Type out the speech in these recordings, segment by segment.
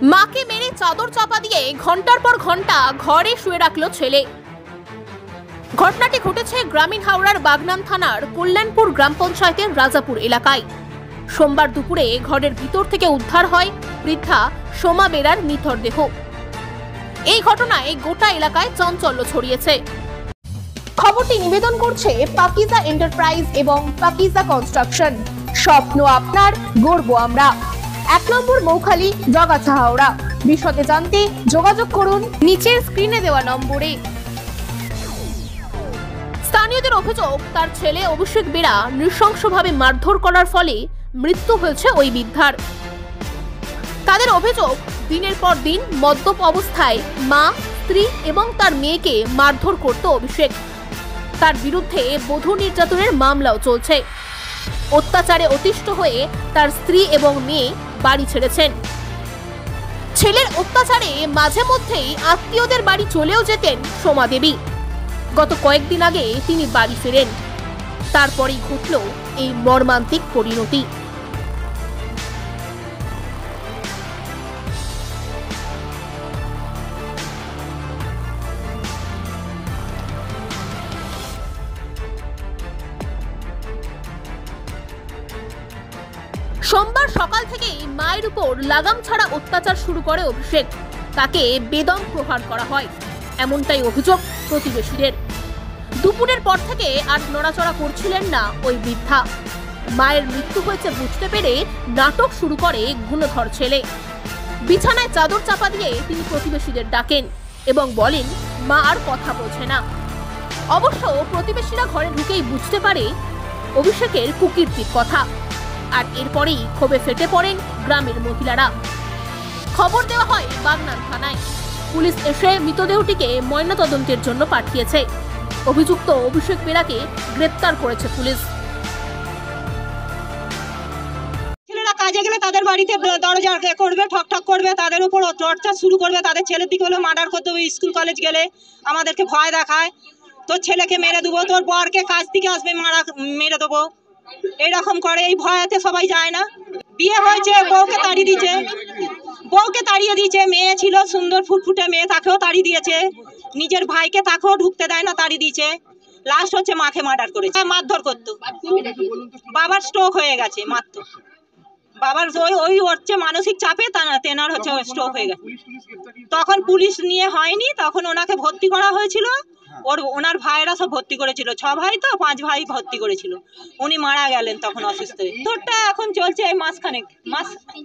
মাকে মেরে চাদর চাপা দিয়ে ঘন্টার পর ঘন্টা ঘরে শুয়ে রাখলো ছেলে। ঘটনাটি ঘটেছে গ্রামীণ হাওড়ার বাগনান থানার কল্যাণপুর গ্রাম পঞ্চায়েতের রাজাপুর এলাকায়। সোমবার দুপুরে ঘরের ভিতর থেকে উদ্ধার হয় বৃদ্ধা সোমা বেরার নিথর দেহ। এই ঘটনায় গোটা এলাকায় চাঞ্চল্য ছড়িয়েছে। খবরটি নিবেদন করছে পাকিজা এন্টারপ্রাইজ এবং পাকিজা কনস্ট্রাকশন। স্বপ্ন আপনার, গর্ব আমরা। 1 নম্বর মৌখালি, জগাছা, হাওড়া। বিশদে জানতে যোগাযোগ করুন নিচের স্ক্রিনে দেওয়া নম্বরে। স্থানীয়দের অভিযোগ, তার ছেলে অভিষেক বেরা নৃশংসভাবে মারধর করার ফলে মৃত্যু হয়েছে ওই বৃদ্ধার। তাদের অভিযোগ, দিনের পর দিন মদ্যপ অবস্থায় মা, স্ত্রী এবং তার মেয়েকে মারধর করত অভিষেক। তার বিরুদ্ধে বধূ নির্যাতনের মামলাও চলছে। অত্যাচারে অতিষ্ঠ হয়ে তার স্ত্রী এবং মেয়ে বাড়ি ছেড়েছেন। ছেলের অত্যাচারে মাঝে মধ্যেই আত্মীয়দের বাড়ি চলেও যেতেন সোমা দেবী। গত কয়েকদিন আগে তিনি বাড়ি ফেরেন। তারপরেই ঘটল এই মর্মান্তিক পরিণতি। সোমবার সকাল থেকেই মায়ের উপর লাগাম ছাড়া অত্যাচার শুরু করে অভিষেক। তাকে বেদম প্রহার করা হয়, এমনটাই অভিযোগ প্রতিবেশীদের। দুপুরের পর থেকে আর নড়াচড়া করছিলেন না ওই বৃদ্ধা। মায়ের মৃত্যু হয়েছে বুঝতে পেরে নাটক শুরু করে গুণধর ছেলে। বিছানায় চাদর চাপা দিয়ে তিনি প্রতিবেশীদের ডাকেন এবং বলেন মা আর কথা বলছে না। অবশ্য প্রতিবেশীরা ঘরে ঢুকেই বুঝতে পারে অভিষেকের কুকীর্তির কথা। আর এরপরেই ক্ষোভে ফেটে পড়েন গ্রামের মহিলারা। খবর দেওয়া হয় বাগনান থানায়। পুলিশ এসে মৃতদেহটিকে ময়নাতদন্তের জন্য পাঠিয়েছে। অভিযুক্ত অভিষেক বেরাকে গ্রেপ্তার করেছে পুলিশ। ছেলেরা কাজে গেলে তাদের বাড়িতে দরজা করবে, ঠকঠক করবে, তাদের উপর চর্চা শুরু করবে। তাদের ছেলের দিকে হলে মার্ডার করতে হবে। স্কুল কলেজ গেলে আমাদেরকে ভয় দেখায়, তোর ছেলেকে মেরে দেবো, তোর বরকে কাজ থেকে আসবে মেরে দেবো, এইরকম করে। এই ভয়তে সবাই যায় না। বিয়ে হয়েছে, বউকে তাড়িয়ে দিয়েছে। মেয়ে ছিল সুন্দর ফুটফুটে মেয়ে, তাকেও তাড়িয়ে দিয়েছে। নিজের ভাইকে তাকেও ঢুকতে দেয় না, তাড়িয়ে দিয়েছে। লাস্ট হচ্ছে মাকে মার্ডার করেছে। মারধর করতো। বাবার স্ট্রোক হয়ে গেছে, মারতো। বাবার ওই হচ্ছে মানসিক চাপে তেনার হচ্ছে স্ট্রোক হয়ে গেছে। তখন পুলিশ নিয়ে হয়নি, তখন ওনাকে ভর্তি করা হয়েছিল। ওনার ভাইয়েরা সব ভর্তি করেছিল। 6 ভাই তো 5 ভাই ভর্তি করেছিল। উনি মারা গেলেন তখন অসুস্থ হয়ে। তোরটা এখন চলছে এই মাসখানেক,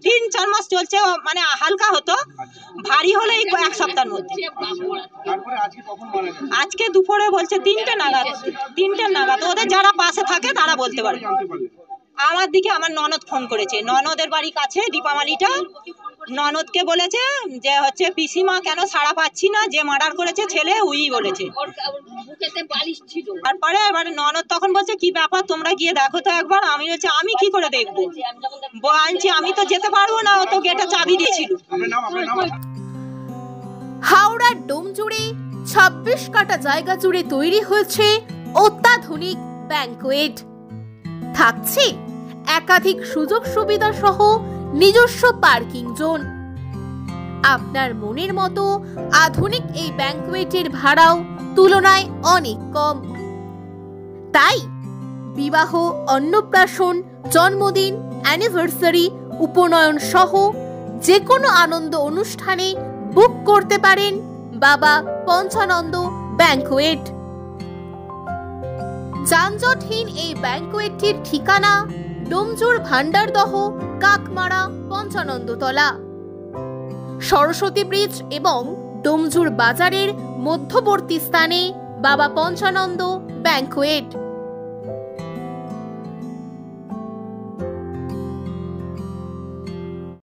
3-4 মাস চলছে। মানে হালকা হতো, ভারী হলে 1 সপ্তাহের মধ্যে। আজকে দুপুরে বলছে 3টে নাগাদ। ওদের যারা পাশে থাকে তারা বলতে পারে। আমার দিকে আমার ননদ ফোন করেছে। ননদের বাড়ি কাছে দীপামালিটা। ননদকে বলেছে যে হচ্ছে পিসিমা কেন সাড়া পাচ্ছি না, যে মার্ডার করেছে ছেলে উই বলেছে। তারপরে এবার ননদ তখন বলছে কি ব্যাপার, তোমরা গিয়ে দেখো তো একবার। আমি বলছি আমি কি করে দেখবো, বলছি আমি তো যেতে পারবো না, ও তো গেটে চাবি দিয়েছিল। হাওড়ার ডোম জুড়ে 26 কাটা জায়গা জুড়ে তৈরি হয়েছে অত্যাধুনিক ব্যাংকোয়েট। থাকছে একাধিক সুযোগ সুবিধা সহ নিজস্ব পার্কিং জোন। আপনার মনের মতো আধুনিক এই ব্যাংকোয়েটের ভাড়াও তুলনায় অনেক কম। তাই বিবাহ, অন্নপ্রাশন, জন্মদিন, অ্যানিভার্সারি, উপনয়ন সহ যে কোনো আনন্দ অনুষ্ঠানে বুক করতে পারেন বাবা পঞ্চানন্দ ব্যাংকোয়েট। যানজটহীন এই ব্যাংকোয়েটটির ঠিকানা ডোমজুর ভান্ডারদহ কাকমারা পঞ্চানন্দতলা। সরস্বতী ব্রিজ এবং ডোমজুর বাজারের মধ্যবর্তী স্থানে বাবা পঞ্চানন্দ ব্যাংকোয়েট।